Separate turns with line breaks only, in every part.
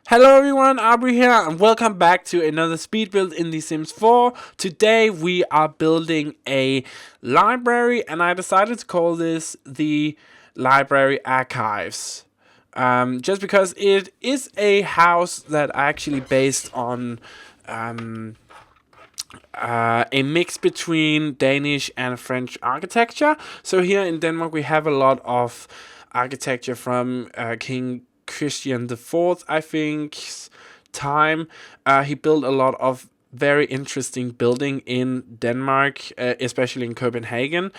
Hello everyone, Auvbri here, and welcome back to another speed build in The Sims 4. Today we are building a library, and I decided to call this the Library Archives. Just because it is a house that actually based on a mix between Danish and French architecture. So here in Denmark we have a lot of architecture from King Christian the Fourth, I think, time. He built a lot of very interesting building in Denmark, especially in Copenhagen,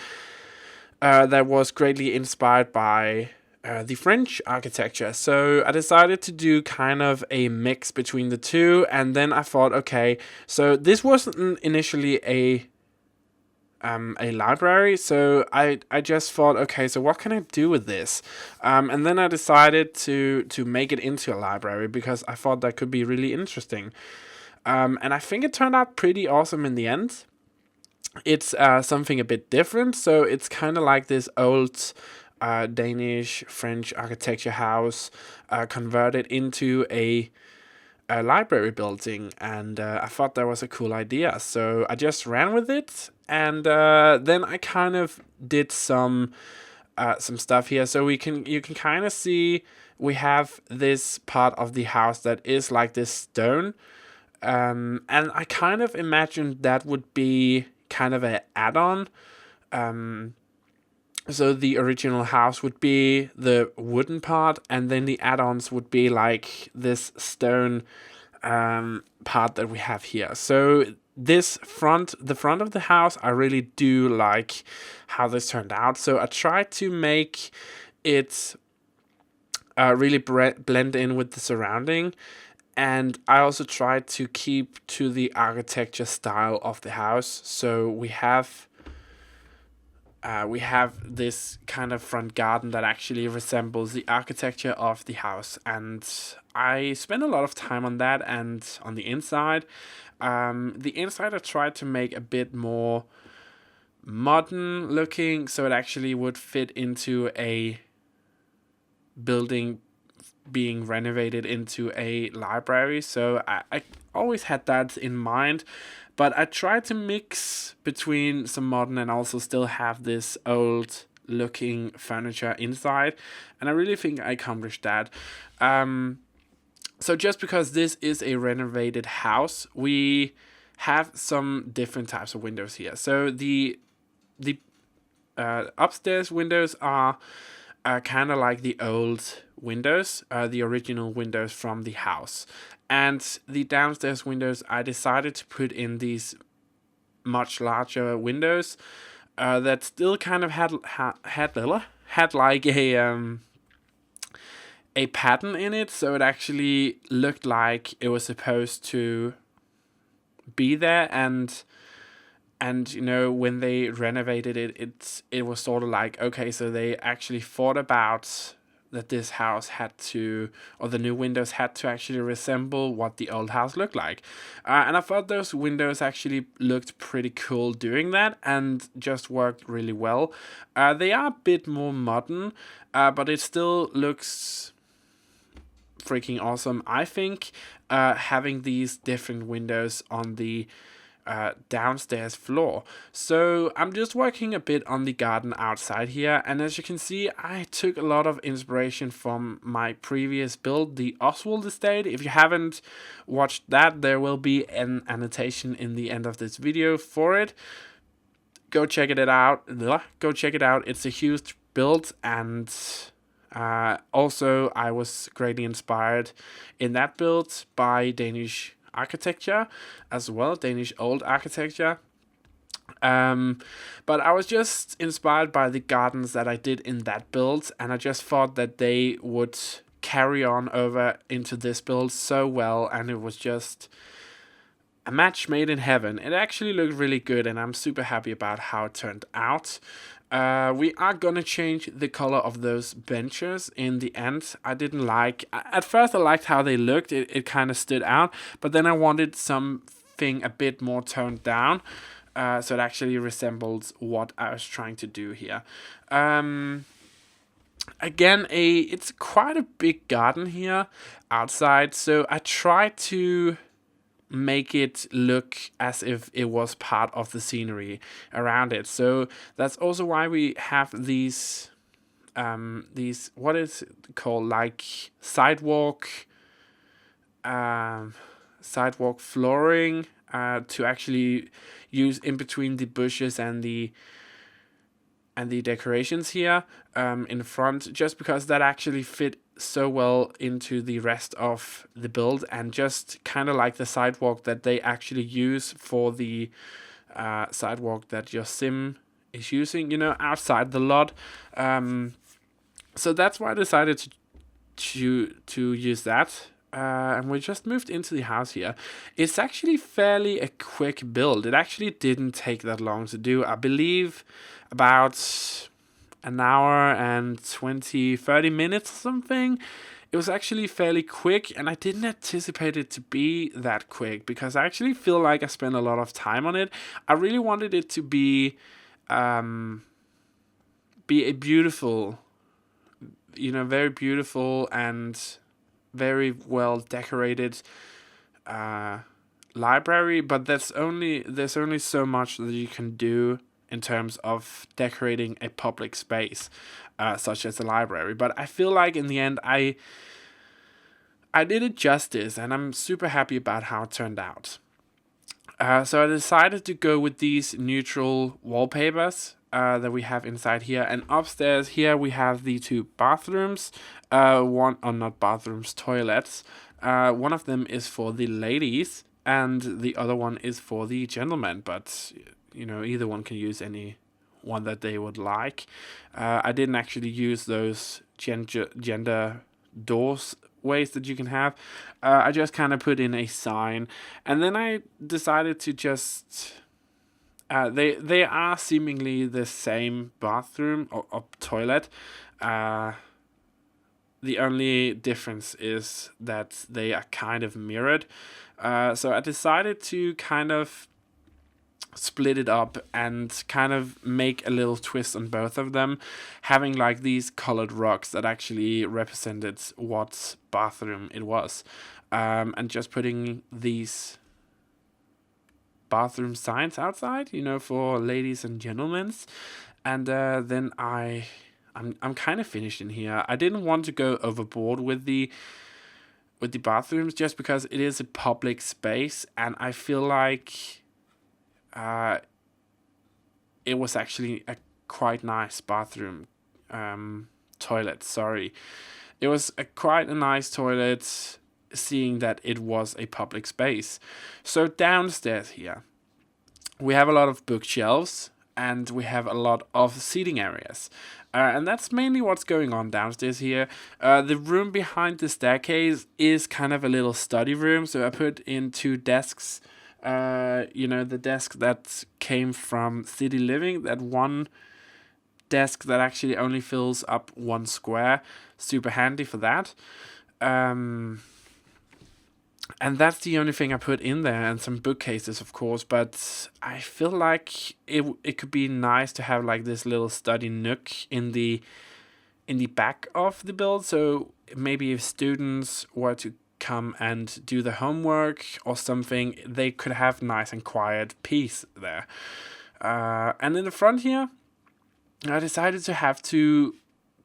that was greatly inspired by the French architecture. So I decided to do kind of a mix between the two, and then I thought, okay, so this wasn't initially a library, so I just thought, okay, so what can I do with this? And then I decided to make it into a library because I thought that could be really interesting. And I think it turned out pretty awesome in the end. It's something a bit different, so it's kind of like this old Danish French architecture house converted into a library building, and I thought that was a cool idea, so I just ran with it, and then I kind of did some stuff here, so you can kind of see we have this part of the house that is like this stone, and I kind of imagined that would be kind of an add-on. So the original house would be the wooden part, and then the add-ons would be like this stone part that we have here. So the front of the house, I really do like how this turned out. So I tried to make it really blend in with the surrounding. And I also tried to keep to the architecture style of the house. So we have this kind of front garden that actually resembles the architecture of the house, and I spent a lot of time on that. And on the inside, I tried to make a bit more modern looking, so it actually would fit into a building being renovated into a library. So I always had that in mind, but I tried to mix between some modern and also still have this old looking furniture inside, and I really think I accomplished that. So just because this is a renovated house, we have some different types of windows here. So the upstairs windows are kind of like the old windows, the original windows from the house. And the downstairs windows, I decided to put in these much larger windows that still kind of had like a pattern in it, so it actually looked like it was supposed to be there. And you know, when they renovated it was sort of like, okay, so they actually thought about that this house had to, or the new windows had to actually resemble what the old house looked like. And I thought those windows actually looked pretty cool doing that and just worked really well. They are a bit more modern, but it still looks freaking awesome, I think, having these different windows on the downstairs floor. So I'm just working a bit on the garden outside here, and as you can see, I took a lot of inspiration from my previous build, the Oswald estate. If you haven't watched that, there will be an annotation in the end of this video for it. Go check it out. It's a huge build, and also I was greatly inspired in that build by Danish architecture as well, Danish old architecture. But I was just inspired by the gardens that I did in that build, and I just thought that they would carry on over into this build so well, and it was just a match made in heaven. It actually looked really good, and I'm super happy about how it turned out. We are gonna change the color of those benches in the end. I didn't like, at first I liked how they looked, it kind of stood out, but then I wanted something a bit more toned down, so it actually resembles what I was trying to do here. again, it's quite a big garden here outside, so I try to make it look as if it was part of the scenery around it. So that's also why we have these what is it called, like um, sidewalk flooring, to actually use in between the bushes and the decorations here, in front, just because that actually fit so well into the rest of the build, and just kind of like the sidewalk that they actually use for the sidewalk that your sim is using, outside the lot. So that's why I decided to use that. And we just moved into the house here. It's actually fairly a quick build. It actually didn't take that long to do. I believe about an hour and 30 minutes or something. It was actually fairly quick, and I didn't anticipate it to be that quick, because I actually feel like I spent a lot of time on it. I really wanted it to be a beautiful, very beautiful and very well decorated library, but there's only so much that you can do in terms of decorating a public space, such as a library. But I feel like in the end I did it justice, and I'm super happy about how it turned out. So I decided to go with these neutral wallpapers that we have inside here. And upstairs here we have the two bathrooms. One, or not bathrooms, toilets. One of them is for the ladies, and the other one is for the gentlemen. But, either one can use any one that they would like. I didn't actually use those gender doors ways that you can have. I just kind of put in a sign, and then I decided to just. They are seemingly the same bathroom or toilet. The only difference is that they are kind of mirrored. So I decided to kind of split it up and kind of make a little twist on both of them, having like these colored rocks that actually represented what bathroom it was, and just putting these bathroom signs outside, for ladies and gentlemen's. And then I'm kind of finished in here. I didn't want to go overboard with the bathrooms, just because it is a public space, and I feel like it was actually a quite nice bathroom, toilet. Sorry, it was quite a nice toilet, seeing that it was a public space. So downstairs here, we have a lot of bookshelves, and we have a lot of seating areas. And that's mainly what's going on downstairs here. The room behind the staircase is kind of a little study room, so I put in two desks. The desk that came from City Living, that one desk that actually only fills up one square. Super handy for that. And that's the only thing I put in there, and some bookcases, of course. But I feel like it could be nice to have like this little study nook in the back of the build. So maybe if students were to come and do the homework or something, they could have nice and quiet peace there. And in the front here, I decided to have two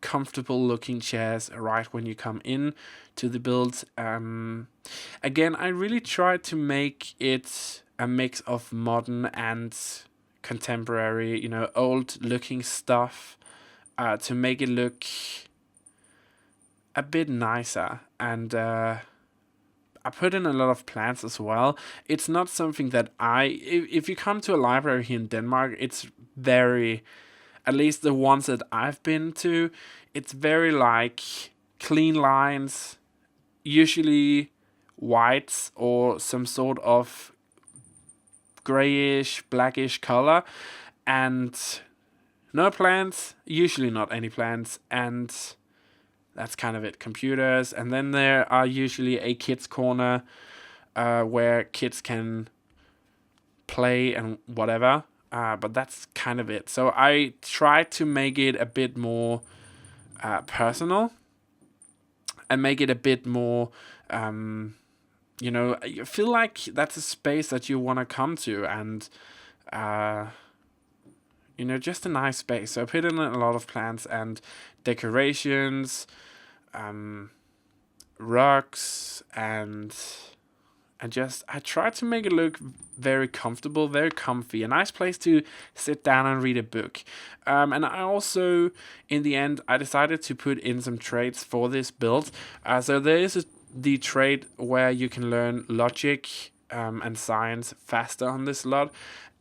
comfortable looking chairs right when you come in to the build. Again, I really tried to make it a mix of modern and contemporary, old looking stuff, to make it look a bit nicer. And I put in a lot of plants as well. It's not something that if you come to a library here in Denmark, it's very, at least the ones that I've been to, it's very like clean lines, usually whites or some sort of grayish, blackish color, and no plants, usually not any plants, and that's kind of it. Computers, and then there are usually a kids corner, where kids can play and whatever. But that's kind of it. So I tried to make it a bit more personal and make it a bit more, you know, you feel like that's a space that you want to come to, and you know, just a nice space. So I put in a lot of plants and decorations, rugs, and I tried to make it look very comfortable, very comfy, a nice place to sit down and read a book. And I also, in the end, I decided to put in some traits for this build. So there is the trait where you can learn logic and science faster on this lot,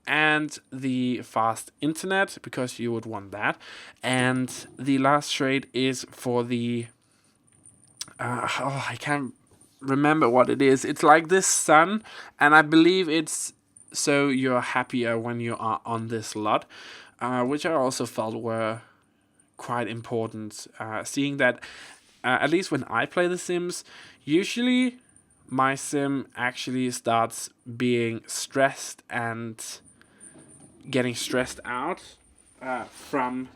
and the fast internet, because you would want that. And the last trait is for the I can't remember what it is. It's like this sun, and I believe it's so you're happier when you are on this lot, which I also felt were quite important. Seeing that, at least when I play The Sims, usually my sim actually starts being stressed and getting stressed out from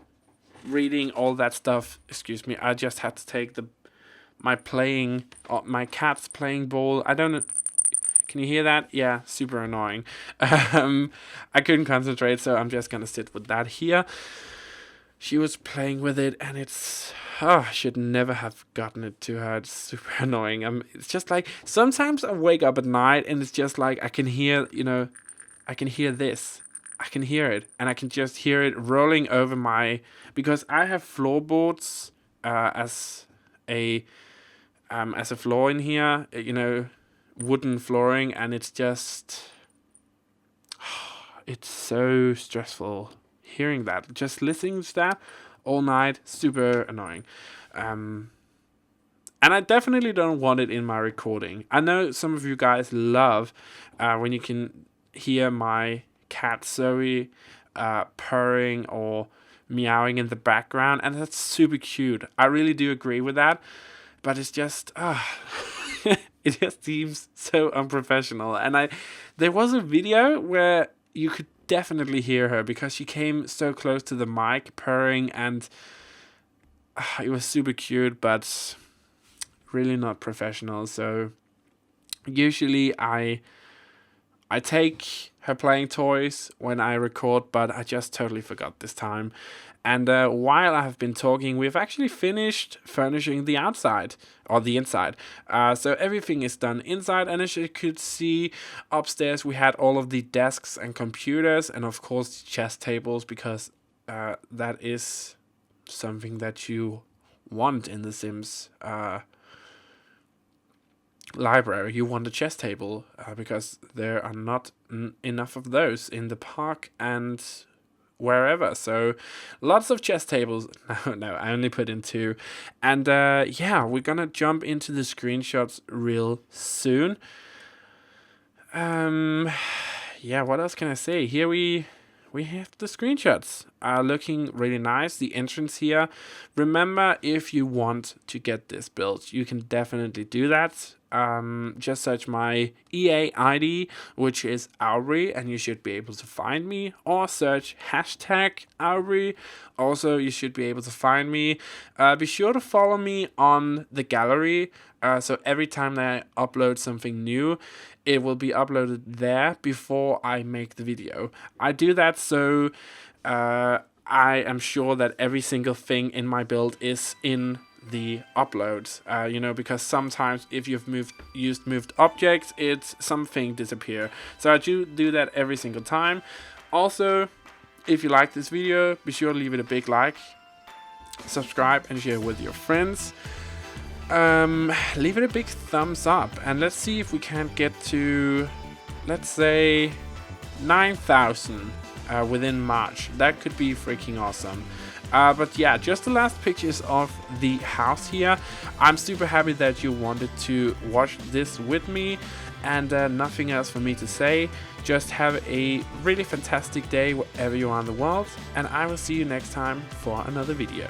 reading all that stuff. Excuse me, I just had to take my cat's playing ball. I don't know. Can you hear that? Yeah, super annoying. I couldn't concentrate, so I'm just gonna sit with that here. She was playing with it, and I should never have gotten it to her. It's super annoying. It's just like, sometimes I wake up at night and it's just like I can hear, I can hear this. I can hear it, and I can just hear it rolling over because I have floorboards as a floor in here, wooden flooring, and it's just, it's so stressful hearing that. Just listening to that all night, super annoying. And I definitely don't want it in my recording. I know some of you guys love when you can hear my cat Zoe purring or meowing in the background, and that's super cute. I really do agree with that, but it's just it just seems so unprofessional. And there was a video where you could definitely hear her because she came so close to the mic purring, and it was super cute, but really not professional. So usually I take her playing toys when I record, but I just totally forgot this time. And while I have been talking, we've actually finished furnishing the outside, or the inside. So everything is done inside, and as you could see upstairs, we had all of the desks and computers, and of course chess tables, because that is something that you want in The Sims library. You want a chess table because there are not enough of those in the park and wherever. So lots of chess tables. No, I only put in 2. And yeah, we're gonna jump into the screenshots real soon. Yeah, what else can I say? Here we have the screenshots. Looking really nice. The entrance here. Remember, if you want to get this built, you can definitely do that. Just search my EA ID, which is Auvbri, and you should be able to find me, or search #Auvbri. Also, you should be able to find me. Be sure to follow me on the gallery, so every time that I upload something new, it will be uploaded there before I make the video. I do that so I am sure that every single thing in my build is in the uploads, because sometimes if you've moved objects, something disappear. So I do that every single time. Also, if you like this video, be sure to leave it a big like, subscribe, and share with your friends. Leave it a big thumbs up, and let's see if we can't get to, let's say, 9,000 within March. That could be freaking awesome. But yeah, just the last pictures of the house here. I'm super happy that you wanted to watch this with me, and nothing else for me to say. Just have a really fantastic day wherever you are in the world, and I will see you next time for another video.